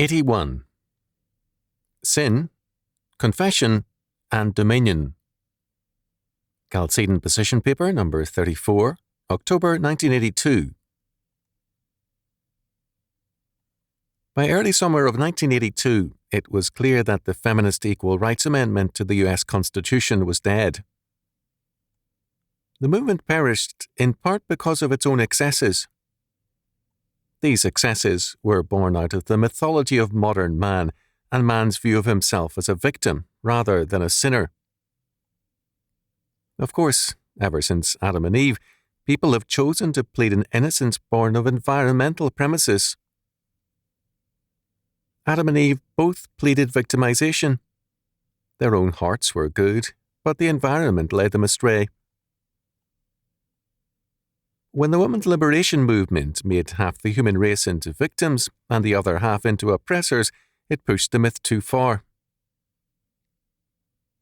81. Sin, Confession, and Dominion. Chalcedon Position Paper number 34, October 1982. By early summer of 1982, it was clear that the feminist Equal Rights Amendment to the U.S. Constitution was dead. The movement perished in part because of its own excesses. These excesses were born out of the mythology of modern man and man's view of himself as a victim rather than a sinner. Of course, ever since Adam and Eve, people have chosen to plead an innocence born of environmental premises. Adam and Eve both pleaded victimization. Their own hearts were good, but the environment led them astray. When the women's liberation movement made half the human race into victims and the other half into oppressors, it pushed the myth too far.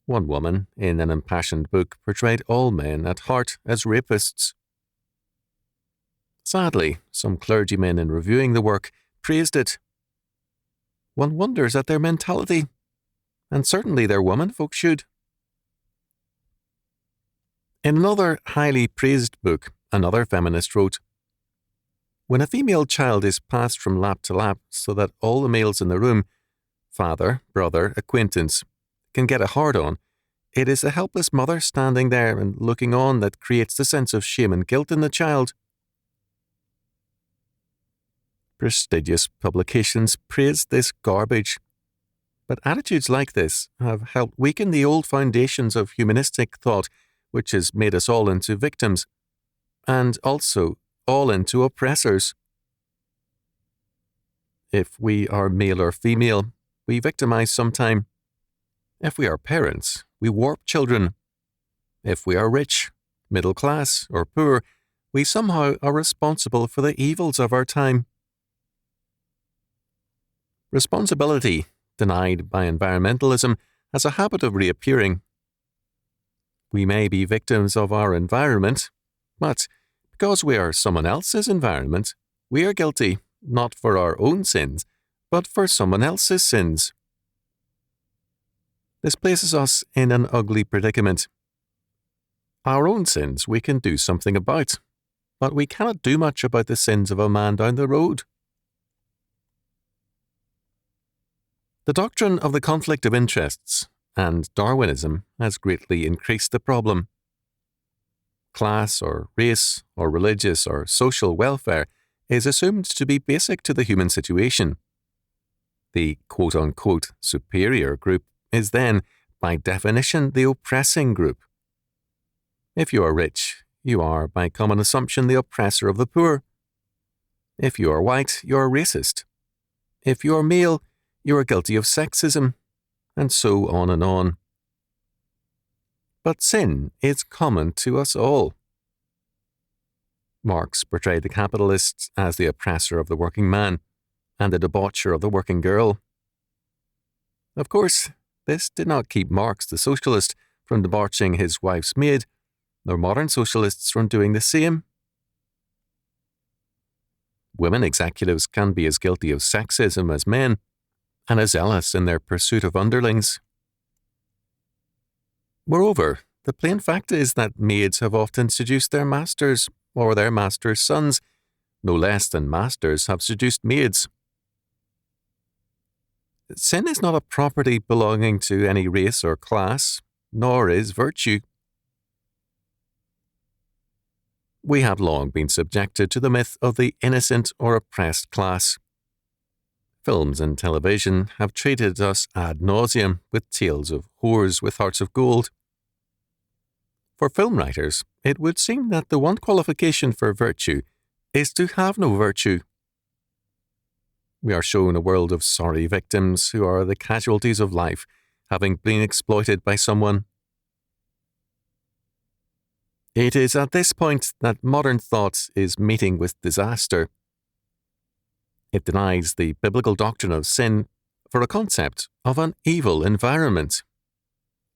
One woman, in an impassioned book, portrayed all men at heart as rapists. Sadly, some clergymen in reviewing the work praised it. One wonders at their mentality, and certainly their womenfolk should. In another highly praised book, another feminist wrote, "When a female child is passed from lap to lap so that all the males in the room, father, brother, acquaintance, can get a hard-on, it is a helpless mother standing there and looking on that creates the sense of shame and guilt in the child." Prestigious publications praised this garbage, but attitudes like this have helped weaken the old foundations of humanistic thought, which has made us all into victims, and also all into oppressors. If we are male or female, we victimize sometime. If we are parents, we warp children. If we are rich, middle class, or poor, we somehow are responsible for the evils of our time. Responsibility, denied by environmentalism, has a habit of reappearing. We may be victims of our environment, but because we are someone else's environment, we are guilty not for our own sins, but for someone else's sins. This places us in an ugly predicament. Our own sins we can do something about, but we cannot do much about the sins of a man down the road. The doctrine of the conflict of interests and Darwinism has greatly increased the problem. Class or race or religious or social welfare is assumed to be basic to the human situation. The quote-unquote superior group is then, by definition, the oppressing group. If you are rich, you are, by common assumption, the oppressor of the poor. If you are white, you are racist. If you are male, you are guilty of sexism, and so on and on. But sin is common to us all. Marx portrayed the capitalist as the oppressor of the working man and the debaucher of the working girl. Of course, this did not keep Marx the socialist from debauching his wife's maid, nor modern socialists from doing the same. Women executives can be as guilty of sexism as men, and as zealous in their pursuit of underlings. Moreover, the plain fact is that maids have often seduced their masters, or their masters' sons, no less than masters have seduced maids. Sin is not a property belonging to any race or class, nor is virtue. We have long been subjected to the myth of the innocent or oppressed class. Films and television have treated us ad nauseum with tales of whores with hearts of gold. For film writers, it would seem that the one qualification for virtue is to have no virtue. We are shown a world of sorry victims who are the casualties of life, having been exploited by someone. It is at this point that modern thought is meeting with disaster. It denies the biblical doctrine of sin for a concept of an evil environment.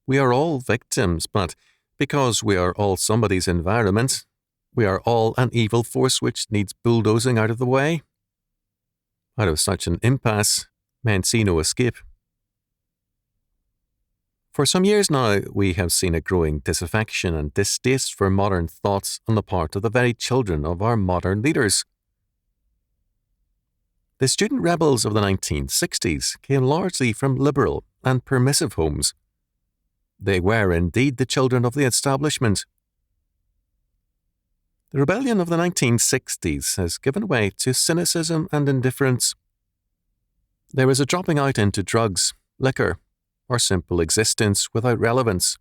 We are all victims, but because we are all somebody's environment, we are all an evil force which needs bulldozing out of the way. Out of such an impasse, men see no escape. For some years now, we have seen a growing disaffection and distaste for modern thoughts on the part of the very children of our modern leaders. The student rebels of the 1960s came largely from liberal and permissive homes. They were indeed the children of the establishment. The rebellion of the 1960s has given way to cynicism and indifference. There is a dropping out into drugs, liquor, or simple existence without relevance.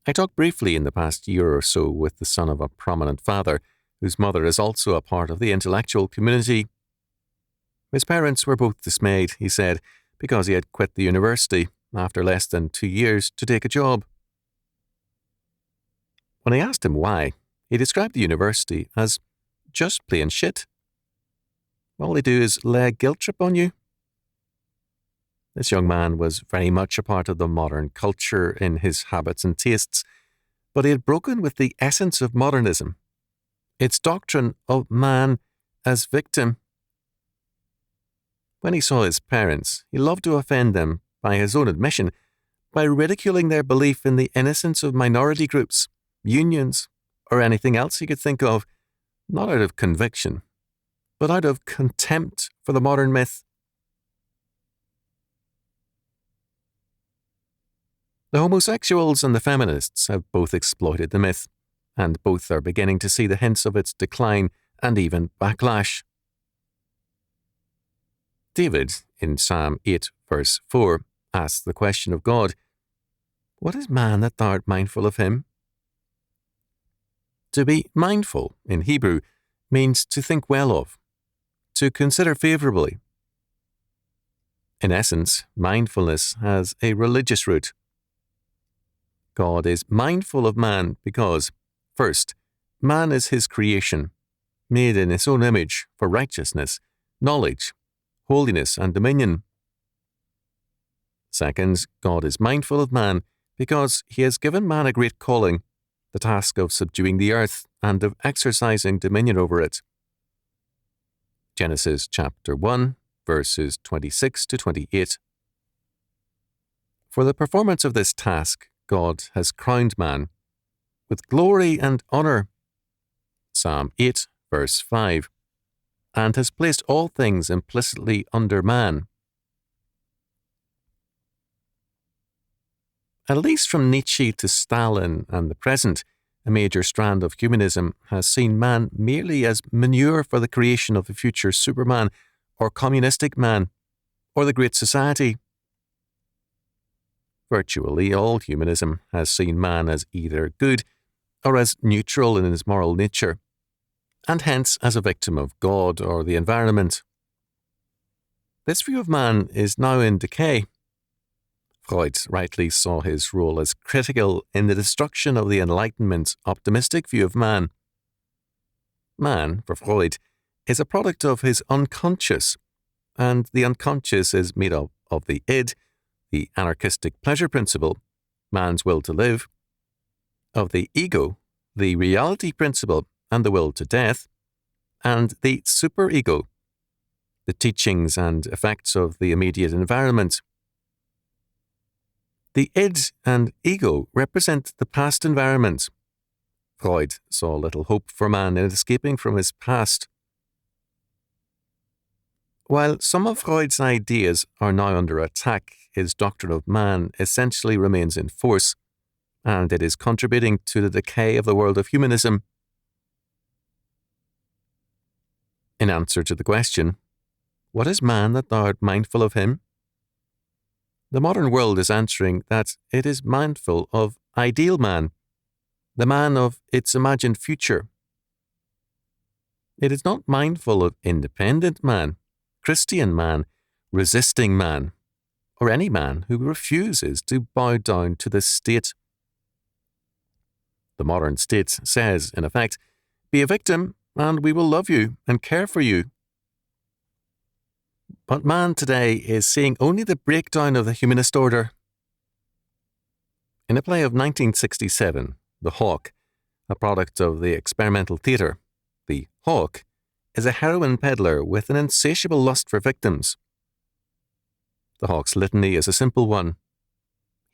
I talked briefly in the past year or so with the son of a prominent father, whose mother is also a part of the intellectual community. His parents were both dismayed, he said, because he had quit the university after less than 2 years to take a job. When I asked him why, he described the university as just plain shit. All they do is lay a guilt trip on you. This young man was very much a part of the modern culture in his habits and tastes, but he had broken with the essence of modernism, its doctrine of man as victim. When he saw his parents, he loved to offend them, by his own admission, by ridiculing their belief in the innocence of minority groups, unions, or anything else he could think of, not out of conviction, but out of contempt for the modern myth. The homosexuals and the feminists have both exploited the myth, and both are beginning to see the hints of its decline and even backlash. David, in Psalm 8, verse 4, asks the question of God, "What is man that thou art mindful of him?" To be mindful, in Hebrew, means to think well of, to consider favourably. In essence, mindfulness has a religious root. God is mindful of man because, first, man is his creation, made in his own image for righteousness, knowledge, holiness, and dominion. Second, God is mindful of man because he has given man a great calling, the task of subduing the earth and of exercising dominion over it. Genesis chapter 1, verses 26 to 28. For the performance of this task, God has crowned man with glory and honour, Psalm 8, verse 5, and has placed all things implicitly under man. At least from Nietzsche to Stalin and the present, a major strand of humanism has seen man merely as manure for the creation of the future Superman or communistic man or the Great Society. Virtually all humanism has seen man as either good or as neutral in his moral nature, and hence as a victim of God or the environment. This view of man is now in decay. Freud rightly saw his role as critical in the destruction of the Enlightenment's optimistic view of man. Man, for Freud, is a product of his unconscious, and the unconscious is made up of the id, the anarchistic pleasure principle, man's will to live, of the ego, the reality principle and the will to death, and the superego, the teachings and effects of the immediate environment. The id and ego represent the past environment. Freud saw little hope for man in escaping from his past. While some of Freud's ideas are now under attack, his doctrine of man essentially remains in force, and it is contributing to the decay of the world of humanism. In answer to the question, "What is man that thou art mindful of him?" the modern world is answering that it is mindful of ideal man, the man of its imagined future. It is not mindful of independent man, Christian man, resisting man, or any man who refuses to bow down to the state. The modern state says, in effect, "Be a victim, and we will love you and care for you." But man today is seeing only the breakdown of the humanist order. In a play of 1967, The Hawk, a product of the experimental theatre, the hawk is a heroin peddler with an insatiable lust for victims. The hawk's litany is a simple one.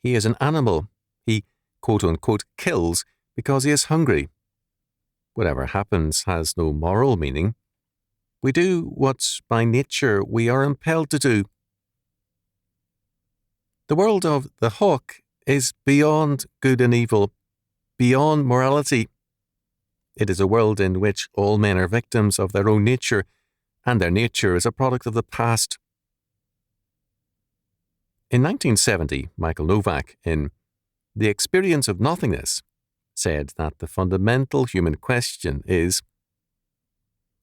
He is an animal. He, quote-unquote, kills because he is hungry. Whatever happens has no moral meaning. We do what by nature we are impelled to do. The world of the hawk is beyond good and evil, beyond morality. It is a world in which all men are victims of their own nature, and their nature is a product of the past. In 1970, Michael Novak, in The Experience of Nothingness, said that the fundamental human question is,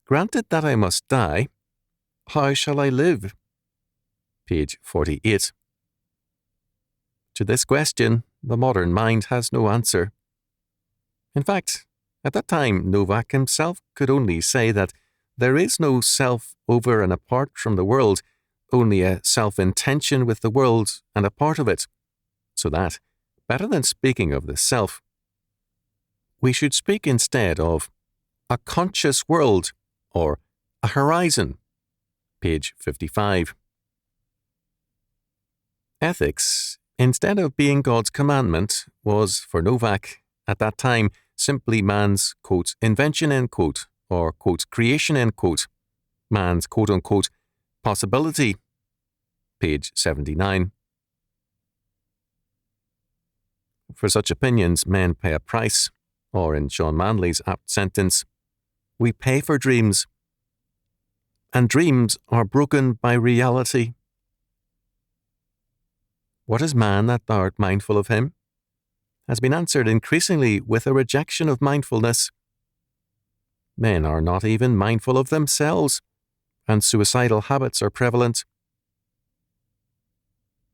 granted that I must die, how shall I live? Page 48. To this question, the modern mind has no answer. In fact, at that time, Novak himself could only say that there is no self over and apart from the world, only a self-intention with the world and a part of it, so that, better than speaking of the self, we should speak instead of a conscious world or a horizon. Page 55. Ethics, instead of being God's commandment, was, for Novak, at that time, simply man's, quote, invention, end quote, or, quote, creation, end quote, man's, quote-unquote, possibility. Page 79. For such opinions, men pay a price, or in Sean Manley's apt sentence, we pay for dreams. And dreams are broken by reality. What is man that thou art mindful of him? Has been answered increasingly with a rejection of mindfulness. Men are not even mindful of themselves, and suicidal habits are prevalent.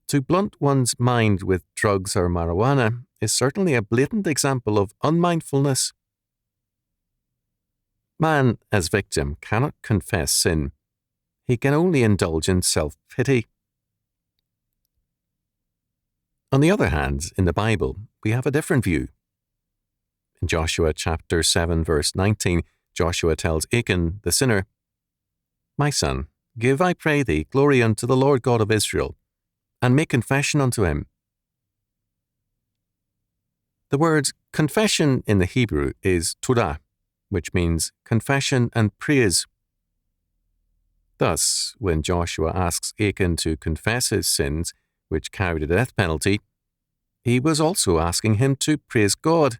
To blunt one's mind with drugs or marijuana is certainly a blatant example of unmindfulness. Man, as victim, cannot confess sin. He can only indulge in self-pity. On the other hand, in the Bible, we have a different view. In Joshua chapter 7, verse 19, Joshua tells Achan, the sinner, My son, give, I pray thee, glory unto the Lord God of Israel, and make confession unto him. The word confession in the Hebrew is todah, which means confession and praise. Thus, when Joshua asks Achan to confess his sins, which carried a death penalty, he was also asking him to praise God.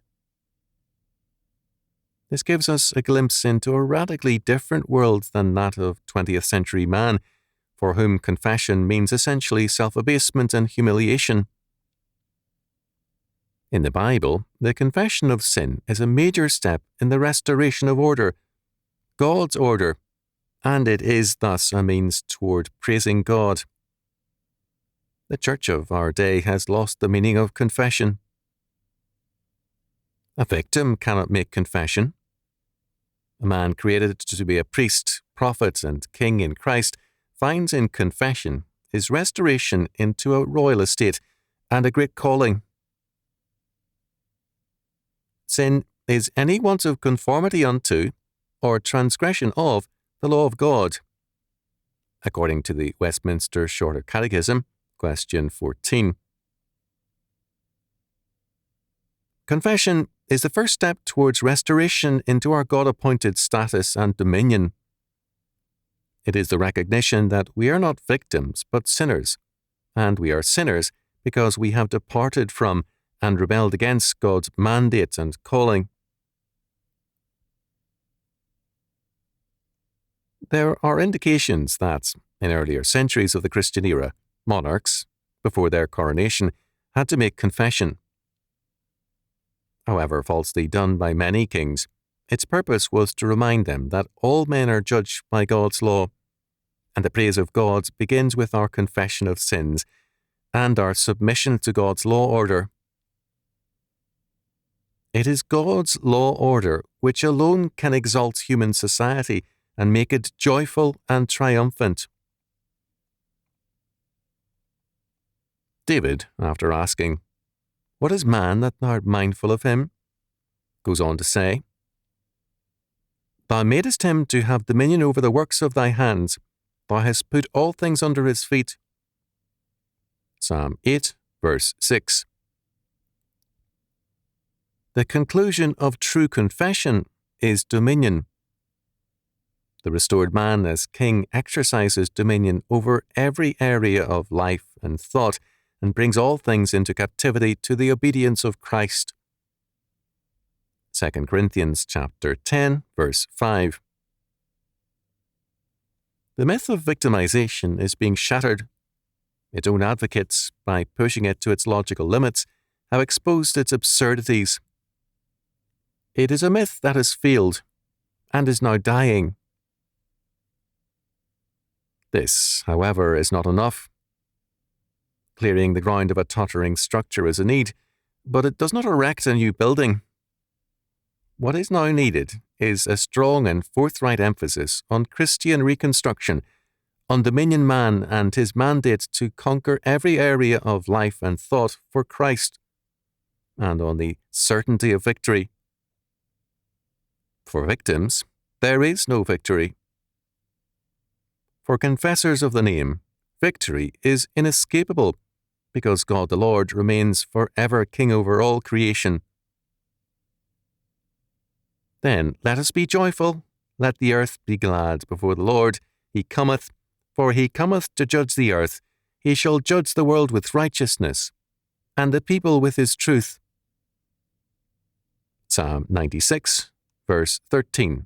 This gives us a glimpse into a radically different world than that of 20th century man, for whom confession means essentially self-abasement and humiliation. In the Bible, the confession of sin is a major step in the restoration of order, God's order, and it is thus a means toward praising God. The church of our day has lost the meaning of confession. A victim cannot make confession. A man created to be a priest, prophet, and king in Christ finds in confession his restoration into a royal estate and a great calling. Sin is any want of conformity unto, or transgression of, the law of God. According to the Westminster Shorter Catechism, question 14. Confession is the first step towards restoration into our God-appointed status and dominion. It is the recognition that we are not victims but sinners, and we are sinners because we have departed from and rebelled against God's mandate and calling. There are indications that, in earlier centuries of the Christian era, monarchs, before their coronation, had to make confession. However falsely done by many kings, its purpose was to remind them that all men are judged by God's law, and the praise of God begins with our confession of sins and our submission to God's law order. It is God's law order which alone can exalt human society and make it joyful and triumphant. David, after asking, What is man that thou art mindful of him? Goes on to say, Thou madest him to have dominion over the works of thy hands. Thou hast put all things under his feet. Psalm 8, verse 6. The conclusion of true confession is dominion. The restored man as king exercises dominion over every area of life and thought and brings all things into captivity to the obedience of Christ. 2 Corinthians chapter 10, verse 5. The myth of victimization is being shattered. Its own advocates, by pushing it to its logical limits, have exposed its absurdities. It is a myth that has failed and is now dying. This, however, is not enough. Clearing the ground of a tottering structure is a need, but it does not erect a new building. What is now needed is a strong and forthright emphasis on Christian reconstruction, on dominion man and his mandate to conquer every area of life and thought for Christ, and on the certainty of victory. For victims, there is no victory. For confessors of the name, victory is inescapable, because God the Lord remains forever King over all creation. Then let us be joyful, let the earth be glad before the Lord. He cometh, for he cometh to judge the earth. He shall judge the world with righteousness, and the people with his truth. Psalm 96, verse 13.